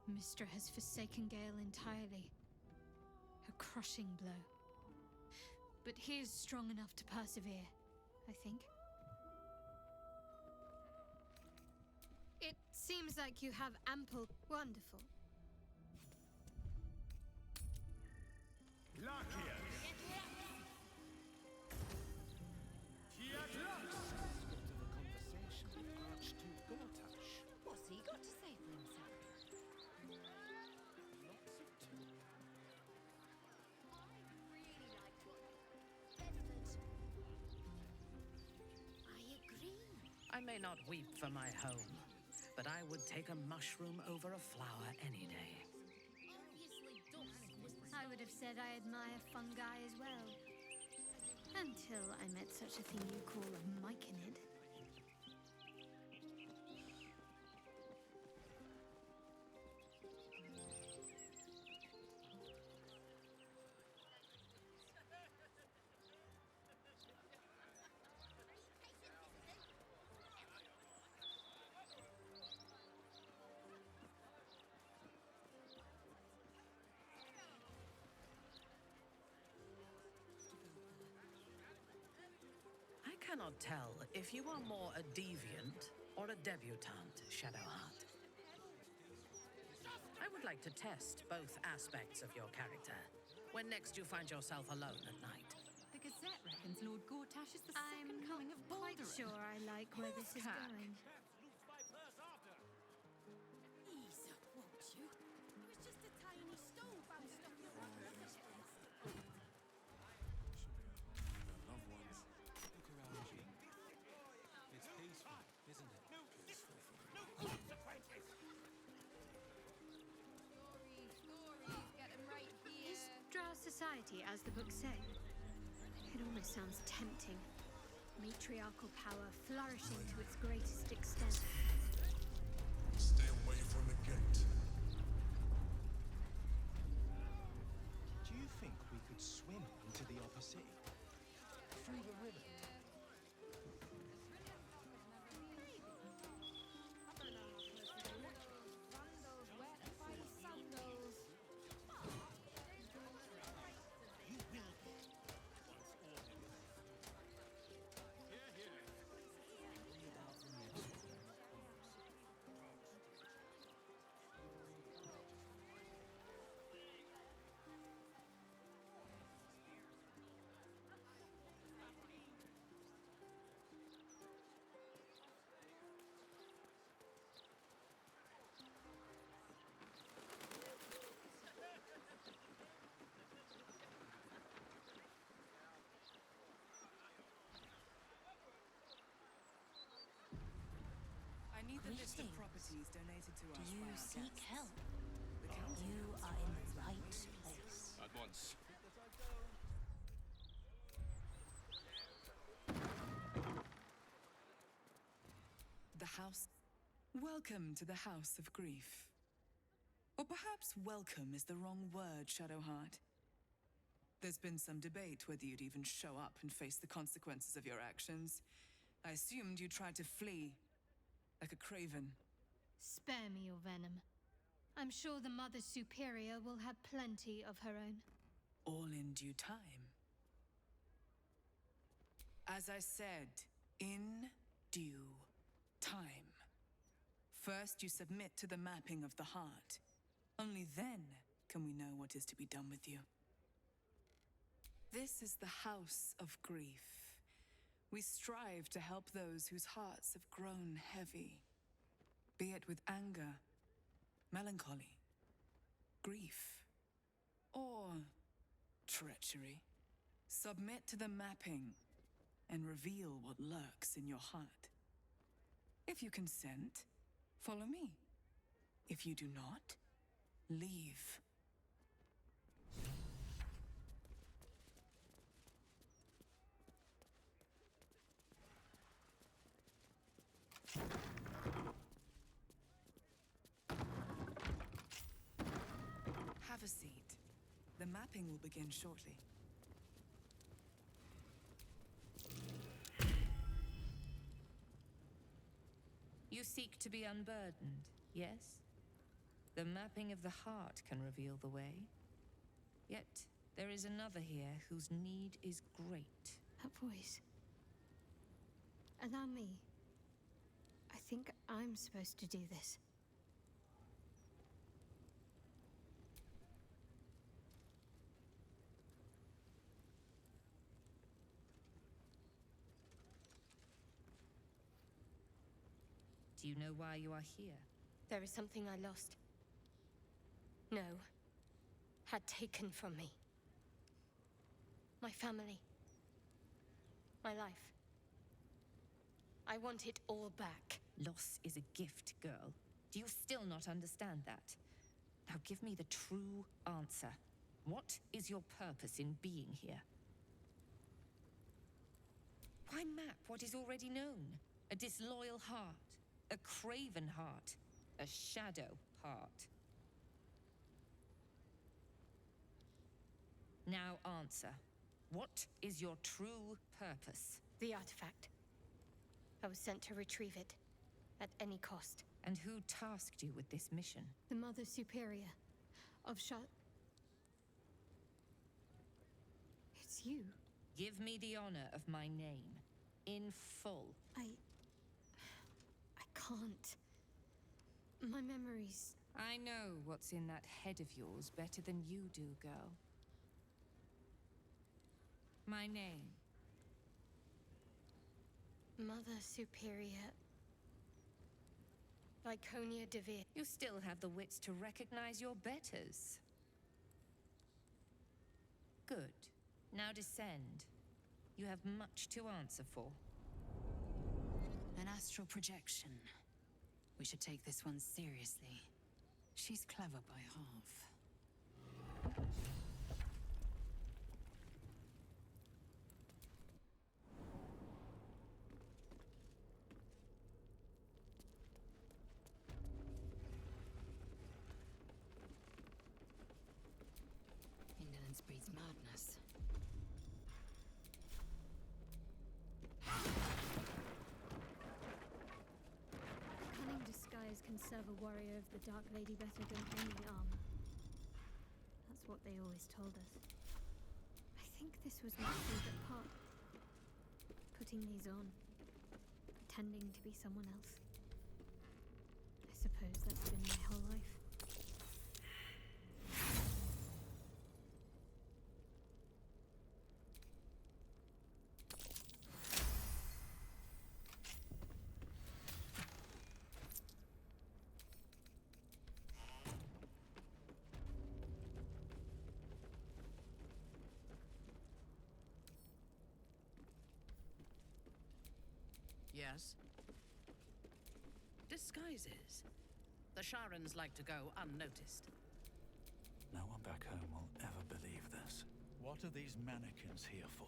Mystra has forsaken Gale entirely. A crushing blow. But he is strong enough to persevere, I think. It seems like you have ample... Wonderful. What's he got to say for himself? I may not weep for my home, but I would take a mushroom over a flower any day. I would have said I admire fungi as well. Until I met such a thing you call a myconid. I cannot tell if you are more a deviant or a debutante, Shadowheart. I would like to test both aspects of your character when next you find yourself alone at night. The Gazette reckons Lord Gortash is the second coming of Quite Baldur. sure I like where this is Horsecock. going. Ease up, won't you? It was just a tiny stone bounced off your rock. Their loved ones. Look around you. It's peaceful, isn't it? No consequences! Stories, get them right here. Is Drow society, as the books say? It almost sounds tempting. Matriarchal power flourishing to its greatest extent. Stay away from the gate. Do you think we could swim into the upper city? Through the river? I need the list of properties donated to us. Do you by our seek guests. help? The county You has are in the advised right us. place. At once. The house. Welcome to the House of Grief. Or perhaps welcome is the wrong word, Shadowheart. There's been some debate whether you'd even show up and face the consequences of your actions. I assumed you tried to flee, like a craven. Spare me your venom. I'm sure the Mother Superior will have plenty of her own. All in due time. As I said, in due time. First, you submit to the mapping of the heart. Only then can we know what is to be done with you. This is the House of Grief. We strive to help those whose hearts have grown heavy, be it with anger, melancholy, grief, or treachery. Submit to the mapping and reveal what lurks in your heart. If you consent, follow me. If you do not, leave. Have a seat. The mapping will begin shortly. You seek to be unburdened, yes? The mapping of the heart can reveal the way. Yet, there is another here whose need is great. That voice. Allow me. I think I'm supposed to do this. Do you know why you are here? There is something I lost. No. Had taken from me. My family. My life. I want it all back. Loss is a gift, girl. Do you still not understand that? Now give me the true answer. What is your purpose in being here? Why map what is already known? A disloyal heart, a craven heart, a shadow heart. Now answer. What is your true purpose? The artifact. I was sent to retrieve it, at any cost. And who tasked you with this mission? The Mother Superior of It's you. Give me the honor of my name, in full. I can't. My memories... I know what's in that head of yours better than you do, girl. My name. Mother Superior... Viconia Devere. You still have the wits to recognize your betters. Good. Now descend. You have much to answer for. An astral projection. We should take this one seriously. She's clever by half. Indolence breeds madness. Cunning disguise can serve a warrior of the Dark Lady better than any armor. That's what they always told us. I think this was my favorite part. Putting these on. Pretending to be someone else. I suppose that's been my whole life. Yes? Disguises. The Sharans like to go unnoticed. No one back home will ever believe this. What are these mannequins here for?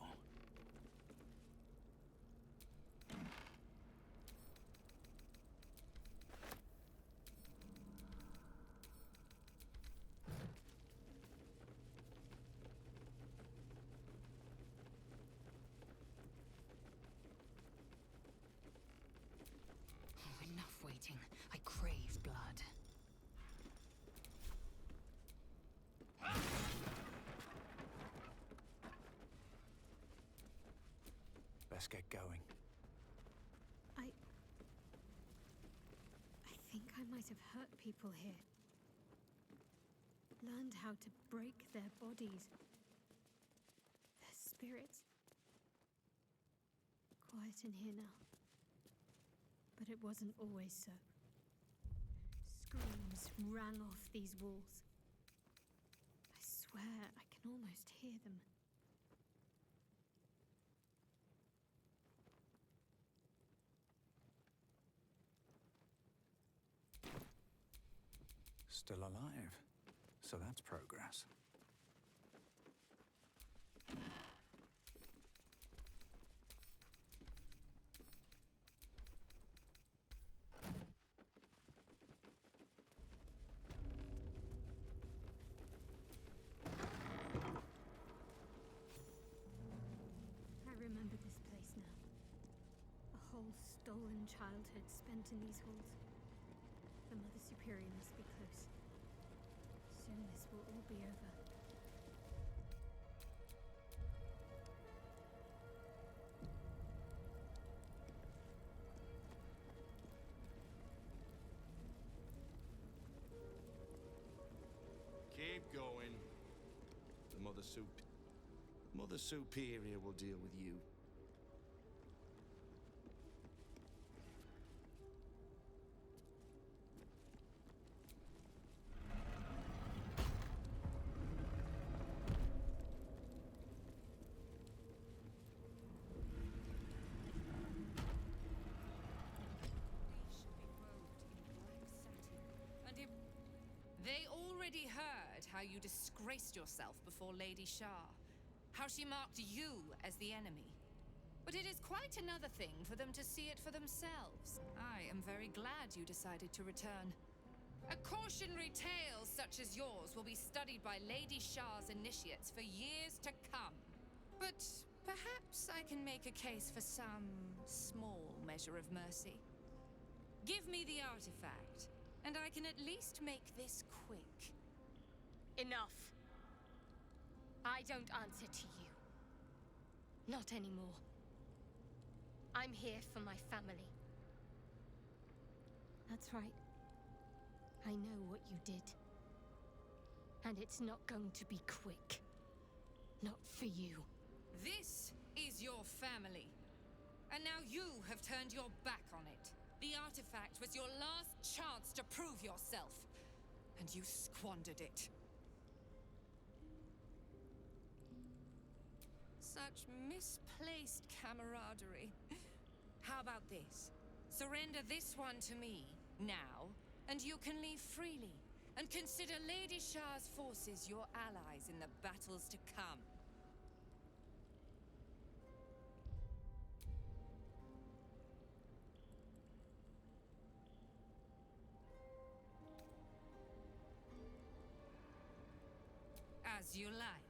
Enough waiting. I crave blood. Best get going. I think I might have hurt people here. Learned how to break their bodies. Their spirits. Quiet in here now. But it wasn't always so. Screams rang off these walls. I swear I can almost hear them. Still alive. So that's progress. I remember this place now. A whole stolen childhood spent in these halls. The Mother Superior must be close. Soon this will all be over. Keep going. The Mother Superior will deal with you. They already heard how you disgraced yourself before Lady Shah. How she marked you as the enemy. But it is quite another thing for them to see it for themselves. I am very glad you decided to return. A cautionary tale such as yours will be studied by Lady Shah's initiates for years to come. But perhaps I can make a case for some small measure of mercy. Give me the artifact, and I can at least make this quick. Enough. I don't answer to you. Not anymore. I'm here for my family. That's right. I know what you did. And it's not going to be quick. Not for you. This is your family. And now you have turned your back on it. The artifact was your last chance to prove yourself. And you squandered it. Such misplaced camaraderie. How about this? Surrender this one to me, now, and you can leave freely. And consider Lady Shah's forces your allies in the battles to come. As you like.